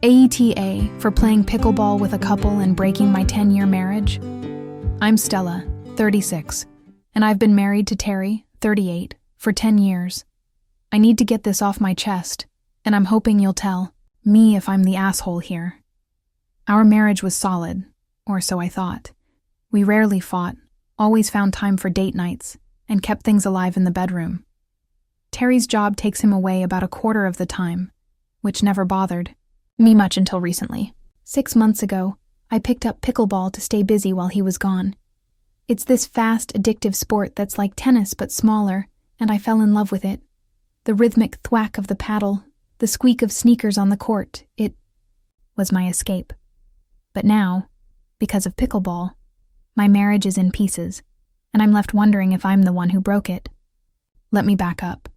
AITA for playing pickleball with a couple and breaking my 10-year marriage. I'm Stella, 36, and I've been married to Terry, 38, for 10 years. I need to get this off my chest, and I'm hoping you'll tell me if I'm the asshole here. Our marriage was solid, or so I thought. We rarely fought, always found time for date nights, and kept things alive in the bedroom. Terry's job takes him away about a quarter of the time, which never bothered me much until recently. 6 months ago, I picked up pickleball to stay busy while he was gone. It's this fast, addictive sport that's like tennis but smaller, and I fell in love with it. The rhythmic thwack of the paddle, the squeak of sneakers on the court, it was my escape. But now, because of pickleball, my marriage is in pieces, and I'm left wondering if I'm the one who broke it. Let me back up.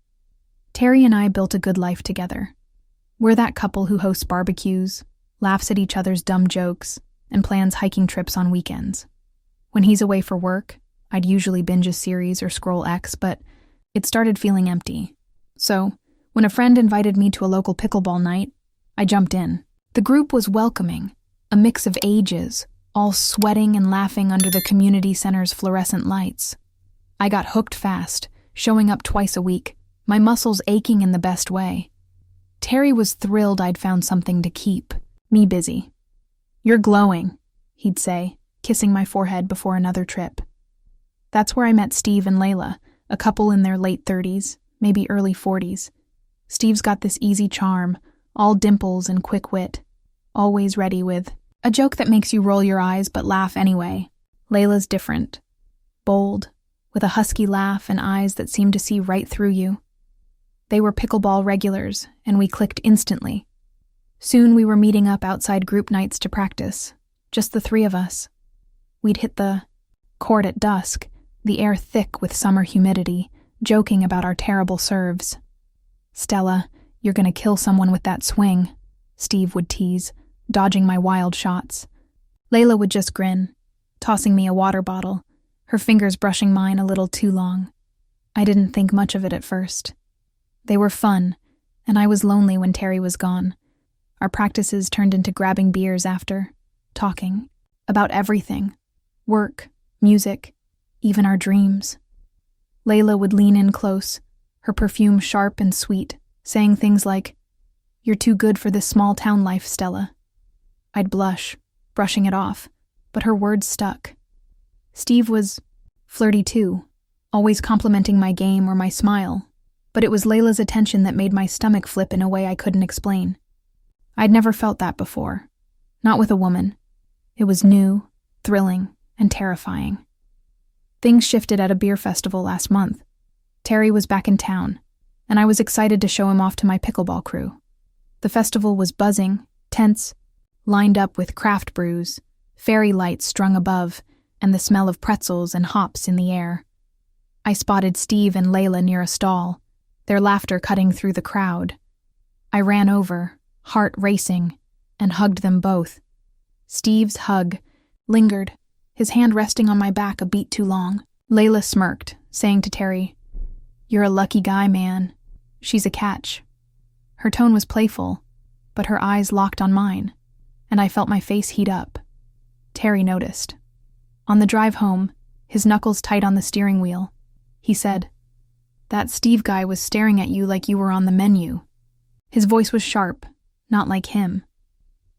Terry and I built a good life together. We're that couple who hosts barbecues, laughs at each other's dumb jokes, and plans hiking trips on weekends. When he's away for work, I'd usually binge a series or scroll X, but it started feeling empty. So, when a friend invited me to a local pickleball night, I jumped in. The group was welcoming, a mix of ages, all sweating and laughing under the community center's fluorescent lights. I got hooked fast, showing up twice a week, my muscles aching in the best way. Terry was thrilled I'd found something to keep me busy. "You're glowing," he'd say, kissing my forehead before another trip. That's where I met Steve and Layla, a couple in their late 30s, maybe early 40s. Steve's got this easy charm, all dimples and quick wit, always ready with a joke that makes you roll your eyes but laugh anyway. Layla's different, bold, with a husky laugh and eyes that seem to see right through you. They were pickleball regulars, and we clicked instantly. Soon we were meeting up outside group nights to practice, just the three of us. We'd hit the court at dusk, the air thick with summer humidity, joking about our terrible serves. "Stella, you're gonna kill someone with that swing," Steve would tease, dodging my wild shots. Layla would just grin, tossing me a water bottle, her fingers brushing mine a little too long. I didn't think much of it at first. They were fun, and I was lonely when Terry was gone. Our practices turned into grabbing beers after, talking about everything, work, music, even our dreams. Layla would lean in close, her perfume sharp and sweet, saying things like, "You're too good for this small-town life, Stella." I'd blush, brushing it off, but her words stuck. Steve was flirty too, always complimenting my game or my smile, but it was Layla's attention that made my stomach flip in a way I couldn't explain. I'd never felt that before, not with a woman. It was new, thrilling, and terrifying. Things shifted at a beer festival last month. Terry was back in town, and I was excited to show him off to my pickleball crew. The festival was buzzing, tense, lined up with craft brews, fairy lights strung above, and the smell of pretzels and hops in the air. I spotted Steve and Layla near a stall, their laughter cutting through the crowd. I ran over, heart racing, and hugged them both. Steve's hug lingered, his hand resting on my back a beat too long. Layla smirked, saying to Terry, "You're a lucky guy, man. She's a catch." Her tone was playful, but her eyes locked on mine, and I felt my face heat up. Terry noticed. On the drive home, his knuckles tight on the steering wheel, he said, "That Steve guy was staring at you like you were on the menu." His voice was sharp, not like him.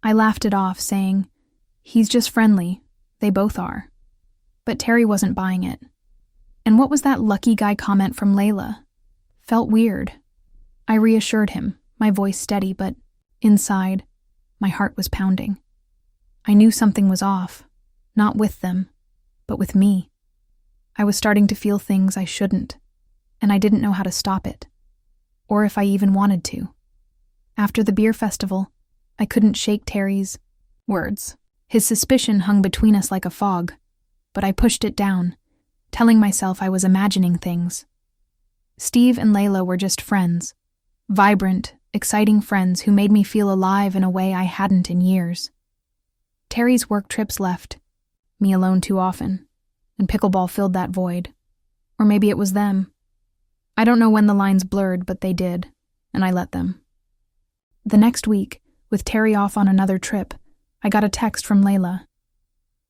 I laughed it off, saying, "He's just friendly. They both are." But Terry wasn't buying it. And what was that lucky guy comment from Layla? Felt weird. I reassured him, my voice steady, but inside, my heart was pounding. I knew something was off, not with them, but with me. I was starting to feel things I shouldn't, and I didn't know how to stop it, or if I even wanted to. After the beer festival, I couldn't shake Terry's words. His suspicion hung between us like a fog, but I pushed it down, telling myself I was imagining things. Steve and Layla were just friends, vibrant, exciting friends who made me feel alive in a way I hadn't in years. Terry's work trips left me alone too often, and pickleball filled that void. Or maybe it was them. I don't know when the lines blurred, but they did, and I let them. The next week, With Terry off on another trip, I got a text from Layla.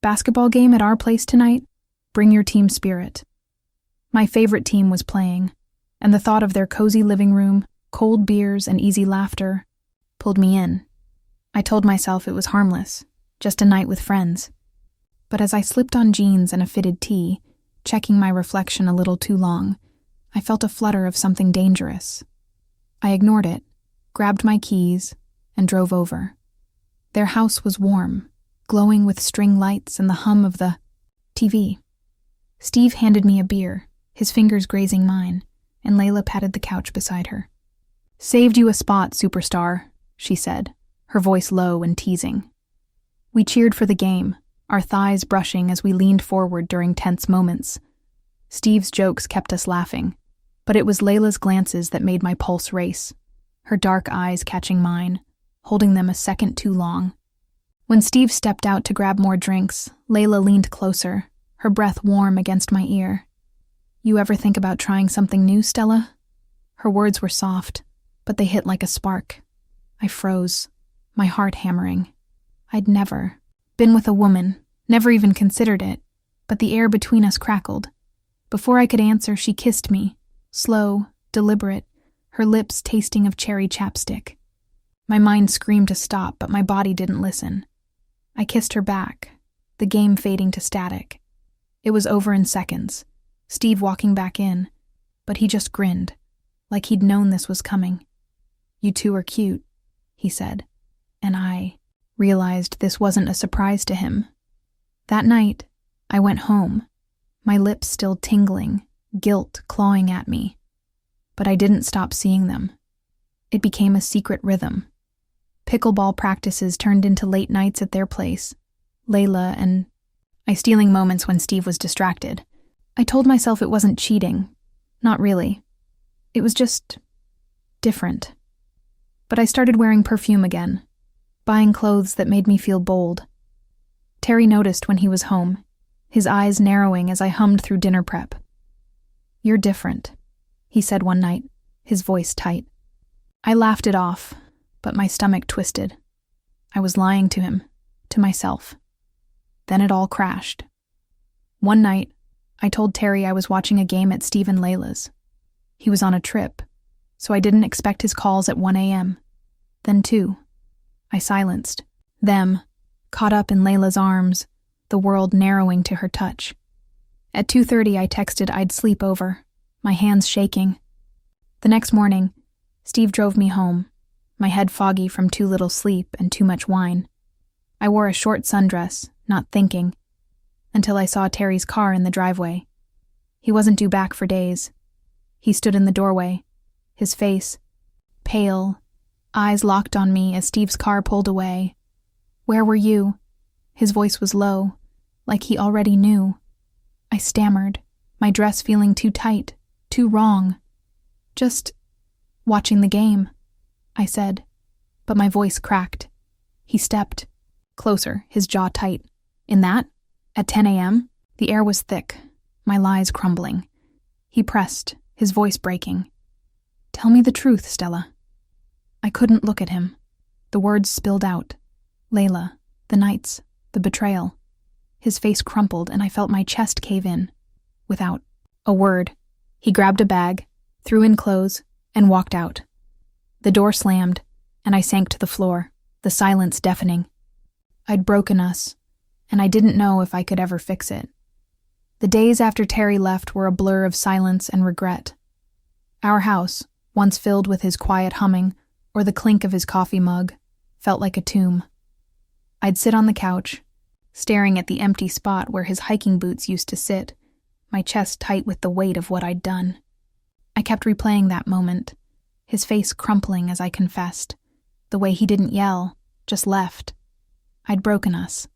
"Basketball game at our place tonight? Bring your team spirit." My favorite team was playing, and the thought of their cozy living room, cold beers, and easy laughter pulled me in. I told myself it was harmless, just a night with friends. But as I slipped on jeans and a fitted tee, checking my reflection a little too long, I felt a flutter of something dangerous. I ignored it, grabbed my keys, and drove over. Their house was warm, glowing with string lights and the hum of the TV. Steve handed me a beer, his fingers grazing mine, and Layla patted the couch beside her. "Saved you a spot, superstar," she said, her voice low and teasing. We cheered for the game, our thighs brushing as we leaned forward during tense moments. Steve's jokes kept us laughing, but it was Layla's glances that made my pulse race, her dark eyes catching mine, holding them a second too long. When Steve stepped out to grab more drinks, Layla leaned closer, her breath warm against my ear. "You ever think about trying something new, Stella?" Her words were soft, but they hit like a spark. I froze, my heart hammering. I'd never been with a woman, never even considered it, but the air between us crackled. Before I could answer, she kissed me, slow, deliberate, her lips tasting of cherry chapstick. My mind screamed to stop, but my body didn't listen. I kissed her back, the game fading to static. It was over in seconds, Steve walking back in, but he just grinned, like he'd known this was coming. "You two are cute," he said, and I realized this wasn't a surprise to him. That night, I went home, my lips still tingling, guilt clawing at me. But I didn't stop seeing them. It became a secret rhythm. Pickleball practices turned into late nights at their place. Layla and I stealing moments when Steve was distracted. I told myself it wasn't cheating. Not really. It was just different. But I started wearing perfume again, buying clothes that made me feel bold. Terry noticed when he was home, his eyes narrowing as I hummed through dinner prep. "You're different," he said one night, his voice tight. I laughed it off, but my stomach twisted. I was lying to him, to myself. Then it all crashed. One night, I told Terry I was watching a game at Steve and Layla's. He was on a trip, so I didn't expect his calls at 1 a.m. Then 2. I silenced them, caught up in Layla's arms, the world narrowing to her touch. At 2:30, I texted I'd sleep over, my hands shaking. The next morning, Steve drove me home, my head foggy from too little sleep and too much wine. I wore a short sundress, not thinking, until I saw Terry's car in the driveway. He wasn't due back for days. He stood in the doorway, his face pale, eyes locked on me as Steve's car pulled away. "Where were you?" His voice was low, like he already knew. I stammered, my dress feeling too tight, too wrong. "Just watching the game," I said, but my voice cracked. He stepped closer, his jaw tight. "In that? At 10 a.m.? The air was thick, my lies crumbling. He pressed, his voice breaking. "Tell me the truth, Stella." I couldn't look at him. The words spilled out. Layla, the nights, the betrayal. His face crumpled and I felt my chest cave in. Without a word, he grabbed a bag, threw in clothes, and walked out. The door slammed, and I sank to the floor, the silence deafening. I'd broken us, and I didn't know if I could ever fix it. The days after Terry left were a blur of silence and regret. Our house, once filled with his quiet humming or the clink of his coffee mug, felt like a tomb. I'd sit on the couch, staring at the empty spot where his hiking boots used to sit, my chest tight with the weight of what I'd done. I kept replaying that moment, his face crumpling as I confessed, the way he didn't yell, just left. I'd broken us,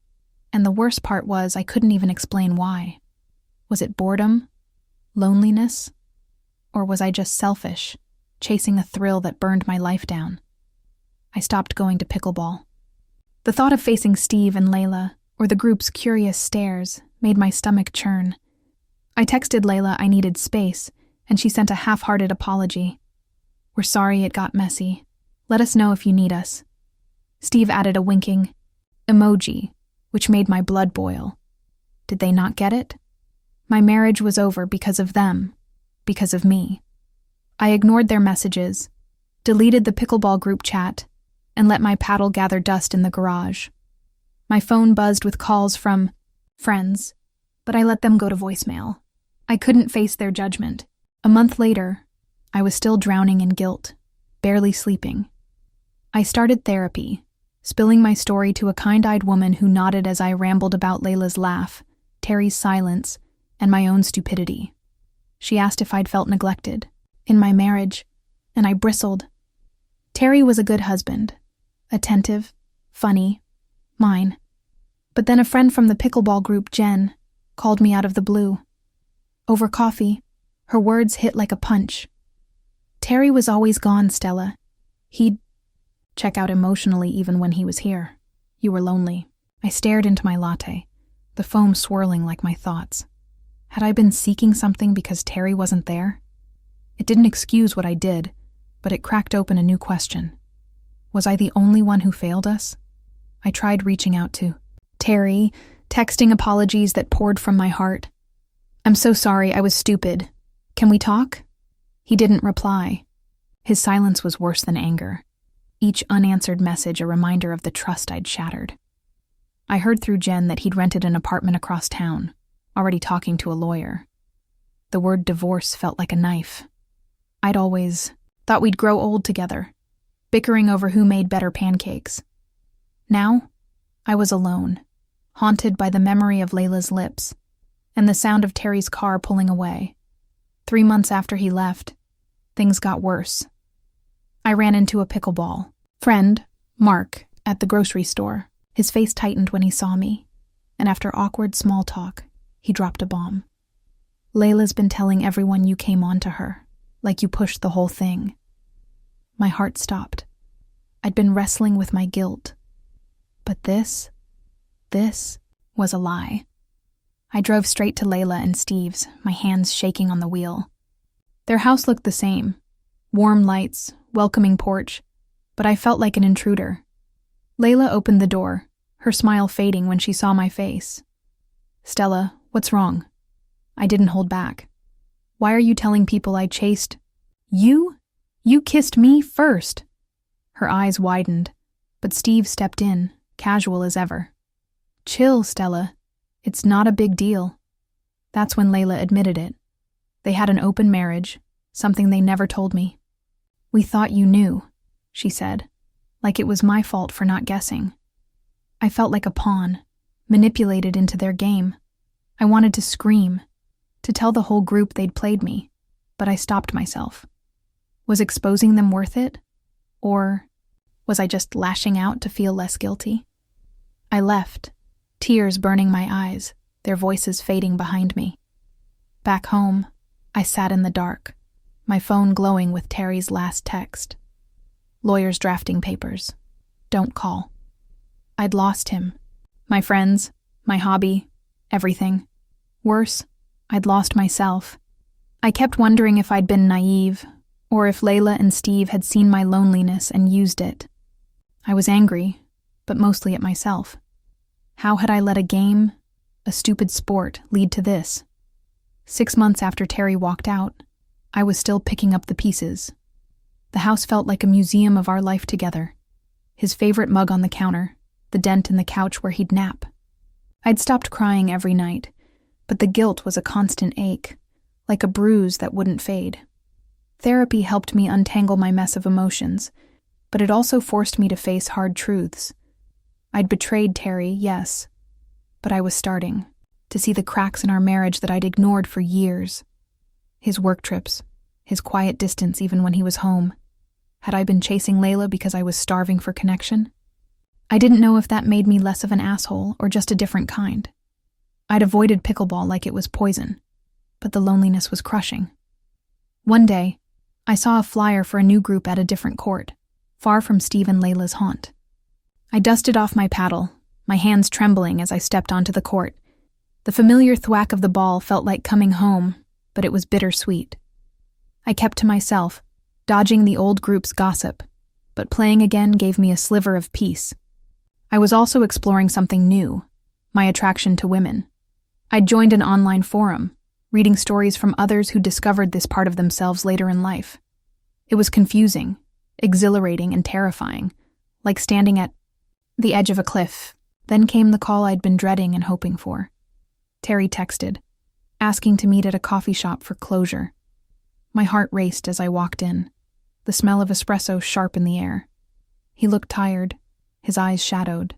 and the worst part was I couldn't even explain why. Was it boredom? Loneliness? Or was I just selfish, chasing a thrill that burned my life down? I stopped going to pickleball. The thought of facing Steve and Layla, or the group's curious stares, made my stomach churn. I texted Layla I needed space, and she sent a half-hearted apology. "We're sorry it got messy. Let us know if you need us." Steve added a winking emoji, which made my blood boil. Did they not get it? My marriage was over because of them, because of me. I ignored their messages, deleted the pickleball group chat, and let my paddle gather dust in the garage. My phone buzzed with calls from friends, but I let them go to voicemail. I couldn't face their judgment. A month later, I was still drowning in guilt, barely sleeping. I started therapy, spilling my story to a kind-eyed woman who nodded as I rambled about Layla's laugh, Terry's silence, and my own stupidity. She asked if I'd felt neglected in my marriage, and I bristled. Terry was a good husband, attentive, funny, mine. But then a friend from the pickleball group, Jen, called me out of the blue. Over coffee, her words hit like a punch. Terry was always gone, Stella. He'd check out emotionally even when he was here. You were lonely. I stared into my latte, the foam swirling like my thoughts. Had I been seeking something because Terry wasn't there? It didn't excuse what I did, but it cracked open a new question. Was I the only one who failed us? I tried reaching out to Terry, texting apologies that poured from my heart. I'm so sorry, I was stupid. Can we talk? He didn't reply. His silence was worse than anger. Each unanswered message a reminder of the trust I'd shattered. I heard through Jen that he'd rented an apartment across town, already talking to a lawyer. The word divorce felt like a knife. I'd always thought we'd grow old together, bickering over who made better pancakes. Now, I was alone, haunted by the memory of Layla's lips and the sound of Terry's car pulling away. 3 months after he left, things got worse. I ran into a pickleball friend, Mark, at the grocery store. His face tightened when he saw me, and after awkward small talk, he dropped a bomb. Layla's been telling everyone you came on to her, like you pushed the whole thing. My heart stopped. I'd been wrestling with my guilt. But this was a lie. I drove straight to Layla and Steve's, my hands shaking on the wheel. Their house looked the same. Warm lights, welcoming porch, but I felt like an intruder. Layla opened the door, her smile fading when she saw my face. Stella, what's wrong? I didn't hold back. Why are you telling people I chased? You? You kissed me first. Her eyes widened, but Steve stepped in, casual as ever. Chill, Stella. It's not a big deal. That's when Layla admitted it. They had an open marriage, something they never told me. We thought you knew, she said, like it was my fault for not guessing. I felt like a pawn, manipulated into their game. I wanted to scream, to tell the whole group they'd played me, but I stopped myself. Was exposing them worth it? Or was I just lashing out to feel less guilty? I left, tears burning my eyes, their voices fading behind me. Back home, I sat in the dark, my phone glowing with Terry's last text. Lawyers drafting papers. Don't call. I'd lost him. My friends, my hobby, everything. Worse, I'd lost myself. I kept wondering if I'd been naive, or if Layla and Steve had seen my loneliness and used it. I was angry, but mostly at myself. How had I let a game, a stupid sport, lead to this? 6 months after Terry walked out, I was still picking up the pieces. The house felt like a museum of our life together. His favorite mug on the counter, the dent in the couch where he'd nap. I'd stopped crying every night, but the guilt was a constant ache, like a bruise that wouldn't fade. Therapy helped me untangle my mess of emotions, but it also forced me to face hard truths. I'd betrayed Terry, yes, but I was starting to see the cracks in our marriage that I'd ignored for years. His work trips, his quiet distance even when he was home. Had I been chasing Layla because I was starving for connection? I didn't know if that made me less of an asshole or just a different kind. I'd avoided pickleball like it was poison, but the loneliness was crushing. One day, I saw a flyer for a new group at a different court, far from Steve and Layla's haunt. I dusted off my paddle, my hands trembling as I stepped onto the court. The familiar thwack of the ball felt like coming home, but it was bittersweet. I kept to myself, dodging the old group's gossip. but playing again gave me a sliver of peace. I was also exploring something new, my attraction to women. I'd joined an online forum, reading stories from others who discovered this part of themselves later in life. It was confusing, exhilarating, and terrifying, like standing at the edge of a cliff. Then came the call I'd been dreading and hoping for. Terry texted, asking to meet at a coffee shop for closure. My heart raced as I walked in, the smell of espresso sharp in the air. He looked tired, his eyes shadowed,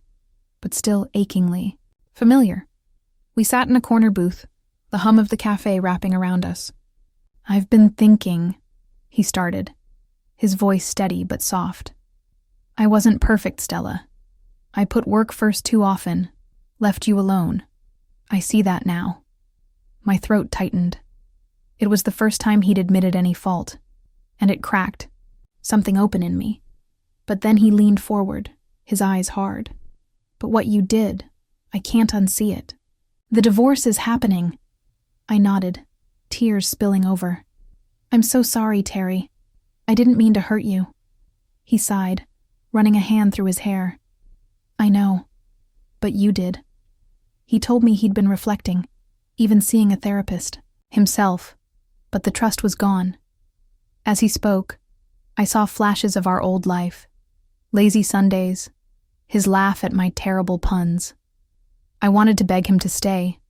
but still achingly familiar. We sat in a corner booth, the hum of the cafe wrapping around us. "I've been thinking," he started, his voice steady but soft. "I wasn't perfect, Stella. I put work first too often, left you alone. I see that now." My throat tightened. It was the first time he'd admitted any fault, and it cracked, something open in me. But then he leaned forward, his eyes hard. "But what you did, I can't unsee it. The divorce is happening." I nodded, tears spilling over. "I'm so sorry, Terry. I didn't mean to hurt you." He sighed, running a hand through his hair. "I know, but you did." He told me he'd been reflecting, even seeing a therapist, himself, but the trust was gone. As he spoke, I saw flashes of our old life, lazy Sundays, his laugh at my terrible puns. I wanted to beg him to stay,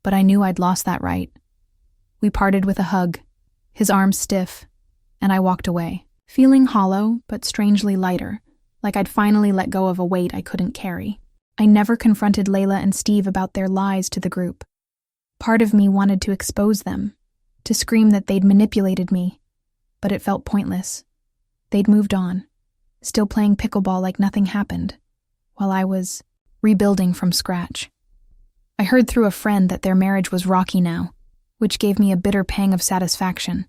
but I knew I'd lost that right. We parted with a hug, his arms stiff, and I walked away, feeling hollow but strangely lighter, like I'd finally let go of a weight I couldn't carry. I never confronted Layla and Steve about their lies to the group. Part of me wanted to expose them, to scream that they'd manipulated me, but it felt pointless. They'd moved on, still playing pickleball like nothing happened, while I was rebuilding from scratch. I heard through a friend that their marriage was rocky now, which gave me a bitter pang of satisfaction,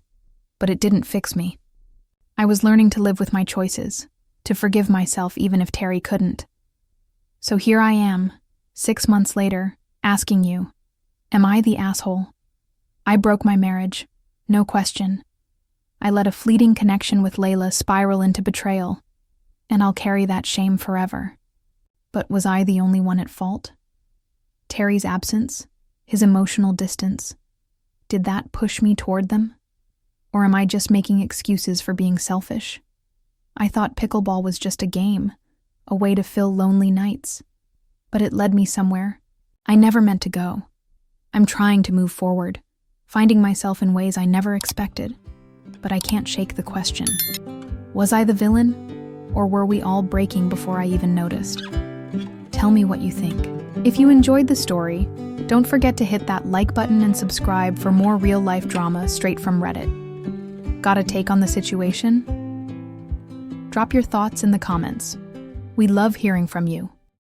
but it didn't fix me. I was learning to live with my choices, to forgive myself even if Terry couldn't. So here I am, 6 months later, asking you, am I the asshole? I broke my marriage, no question. I let a fleeting connection with Layla spiral into betrayal, and I'll carry that shame forever. But was I the only one at fault? Terry's absence, his emotional distance, did that push me toward them? Or am I just making excuses for being selfish? I thought pickleball was just a game, a way to fill lonely nights. But it led me somewhere I never meant to go. I'm trying to move forward, finding myself in ways I never expected. But I can't shake the question. Was I the villain? Or were we all breaking before I even noticed? Tell me what you think. If you enjoyed the story, don't forget to hit that like button and subscribe for more real-life drama straight from Reddit. Got a take on the situation? Drop your thoughts in the comments. We love hearing from you.